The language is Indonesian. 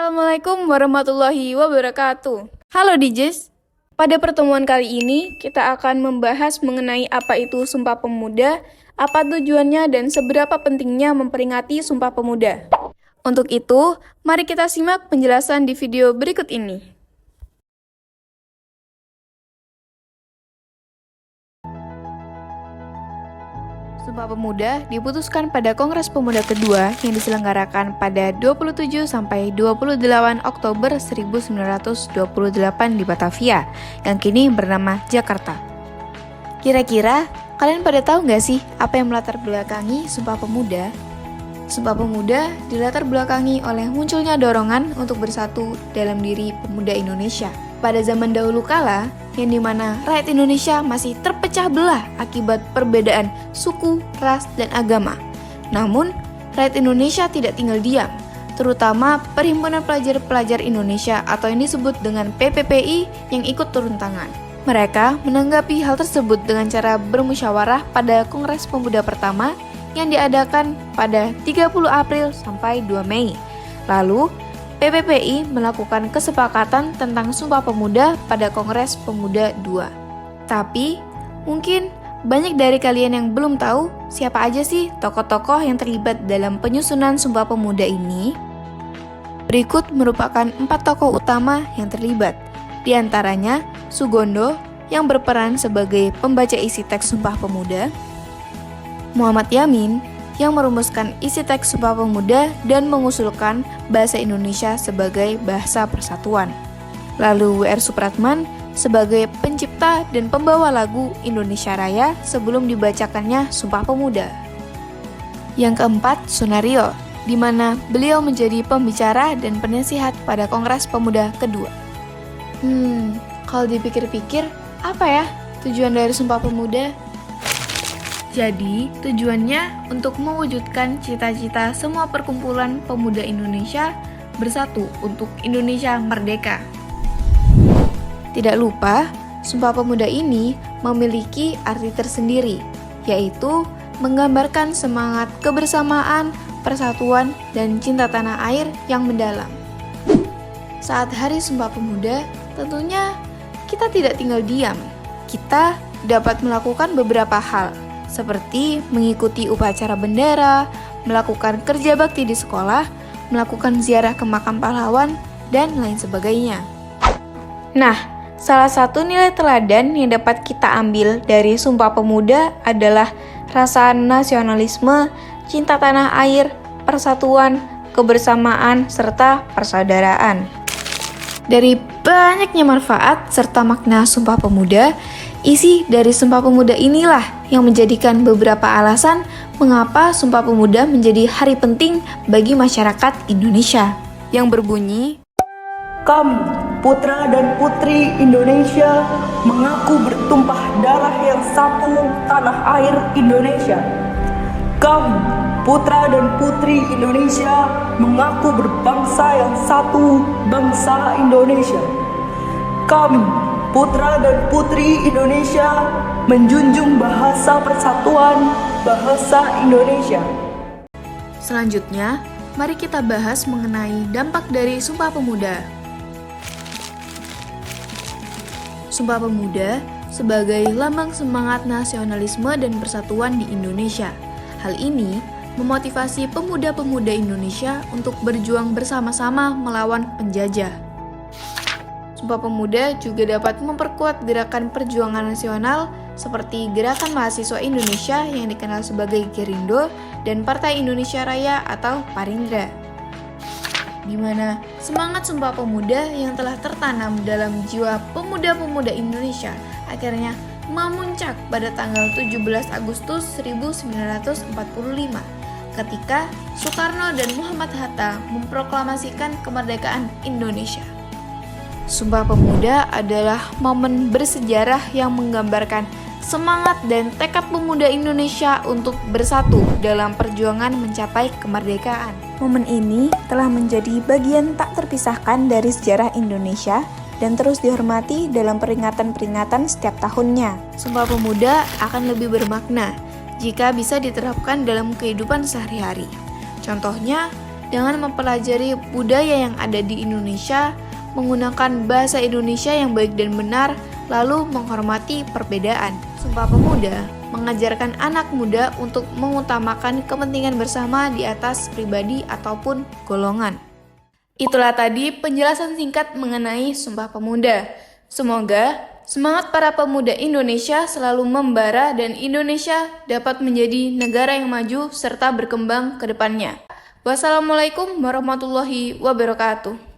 Assalamualaikum warahmatullahi wabarakatuh. Halo DJs, pada pertemuan kali ini kita akan membahas mengenai apa itu Sumpah Pemuda, apa tujuannya dan seberapa pentingnya memperingati Sumpah Pemuda. Untuk itu, mari kita simak penjelasan di video berikut ini. Sumpah Pemuda diputuskan pada Kongres Pemuda kedua yang diselenggarakan pada 27 sampai 28 Oktober 1928 di Batavia, yang kini bernama Jakarta. Kira-kira kalian pada tahu nggak sih apa yang melatar belakangi Sumpah Pemuda? Sumpah Pemuda dilatar belakangi oleh munculnya dorongan untuk bersatu dalam diri pemuda Indonesia. Pada zaman dahulu kala, yang dimana rakyat Indonesia masih terpecah belah akibat perbedaan suku, ras, dan agama. Namun, rakyat Indonesia tidak tinggal diam, terutama Perhimpunan Pelajar-Pelajar Indonesia atau yang disebut dengan PPPI yang ikut turun tangan. Mereka menanggapi hal tersebut dengan cara bermusyawarah pada Kongres Pemuda pertama yang diadakan pada 30 April sampai 2 Mei. Lalu, PPPI melakukan kesepakatan tentang Sumpah Pemuda pada Kongres Pemuda II. Tapi, mungkin banyak dari kalian yang belum tahu siapa aja sih tokoh-tokoh yang terlibat dalam penyusunan Sumpah Pemuda ini. Berikut merupakan 4 tokoh utama yang terlibat. Di antaranya, Sugondo yang berperan sebagai pembaca isi teks Sumpah Pemuda, Muhammad Yamin yang merumuskan isi teks Sumpah Pemuda dan mengusulkan bahasa Indonesia sebagai bahasa persatuan. Lalu W.R. Supratman sebagai pencipta dan pembawa lagu Indonesia Raya sebelum dibacakannya Sumpah Pemuda. Yang keempat, Sonario, di mana beliau menjadi pembicara dan penasihat pada Kongres Pemuda kedua. Kalau dipikir-pikir, apa ya tujuan dari Sumpah Pemuda? Jadi, tujuannya untuk mewujudkan cita-cita semua perkumpulan pemuda Indonesia bersatu untuk Indonesia merdeka. Tidak lupa, Sumpah Pemuda ini memiliki arti tersendiri, yaitu menggambarkan semangat kebersamaan, persatuan, dan cinta tanah air yang mendalam. Saat Hari Sumpah Pemuda, tentunya kita tidak tinggal diam. Kita dapat melakukan beberapa hal, seperti mengikuti upacara bendera, melakukan kerja bakti di sekolah, melakukan ziarah ke makam pahlawan, dan lain sebagainya. Nah, salah satu nilai teladan yang dapat kita ambil dari Sumpah Pemuda adalah rasa nasionalisme, cinta tanah air, persatuan, kebersamaan, serta persaudaraan. Dari banyaknya manfaat serta makna Sumpah Pemuda, isi dari Sumpah Pemuda inilah yang menjadikan beberapa alasan mengapa Sumpah Pemuda menjadi hari penting bagi masyarakat Indonesia. Yang berbunyi, kami, putra dan putri Indonesia, mengaku bertumpah darah yang satu tanah air Indonesia. Kami, putra dan putri Indonesia, mengaku berbangsa yang satu, bangsa Indonesia. Kami, putra dan putri Indonesia, menjunjung bahasa persatuan, bahasa Indonesia. Selanjutnya, mari kita bahas mengenai dampak dari Sumpah Pemuda. Sumpah Pemuda sebagai lambang semangat nasionalisme dan persatuan di Indonesia. Hal ini memotivasi pemuda-pemuda Indonesia untuk berjuang bersama-sama melawan penjajah. Sumpah Pemuda juga dapat memperkuat gerakan perjuangan nasional seperti Gerakan Mahasiswa Indonesia yang dikenal sebagai Gerindo dan Partai Indonesia Raya atau Parindra, di mana semangat Sumpah Pemuda yang telah tertanam dalam jiwa pemuda-pemuda Indonesia akhirnya memuncak pada tanggal 17 Agustus 1945 ketika Soekarno dan Muhammad Hatta memproklamasikan kemerdekaan Indonesia. Sumpah Pemuda adalah momen bersejarah yang menggambarkan semangat dan tekad pemuda Indonesia untuk bersatu dalam perjuangan mencapai kemerdekaan. Momen ini telah menjadi bagian tak terpisahkan dari sejarah Indonesia dan terus dihormati dalam peringatan-peringatan setiap tahunnya. Sumpah Pemuda akan lebih bermakna jika bisa diterapkan dalam kehidupan sehari-hari. Contohnya, dengan mempelajari budaya yang ada di Indonesia, menggunakan bahasa Indonesia yang baik dan benar, lalu menghormati perbedaan. Sumpah Pemuda mengajarkan anak muda untuk mengutamakan kepentingan bersama di atas pribadi ataupun golongan. Itulah tadi penjelasan singkat mengenai Sumpah Pemuda. Semoga semangat para pemuda Indonesia selalu membara dan Indonesia dapat menjadi negara yang maju serta berkembang ke depannya. Wassalamualaikum warahmatullahi wabarakatuh.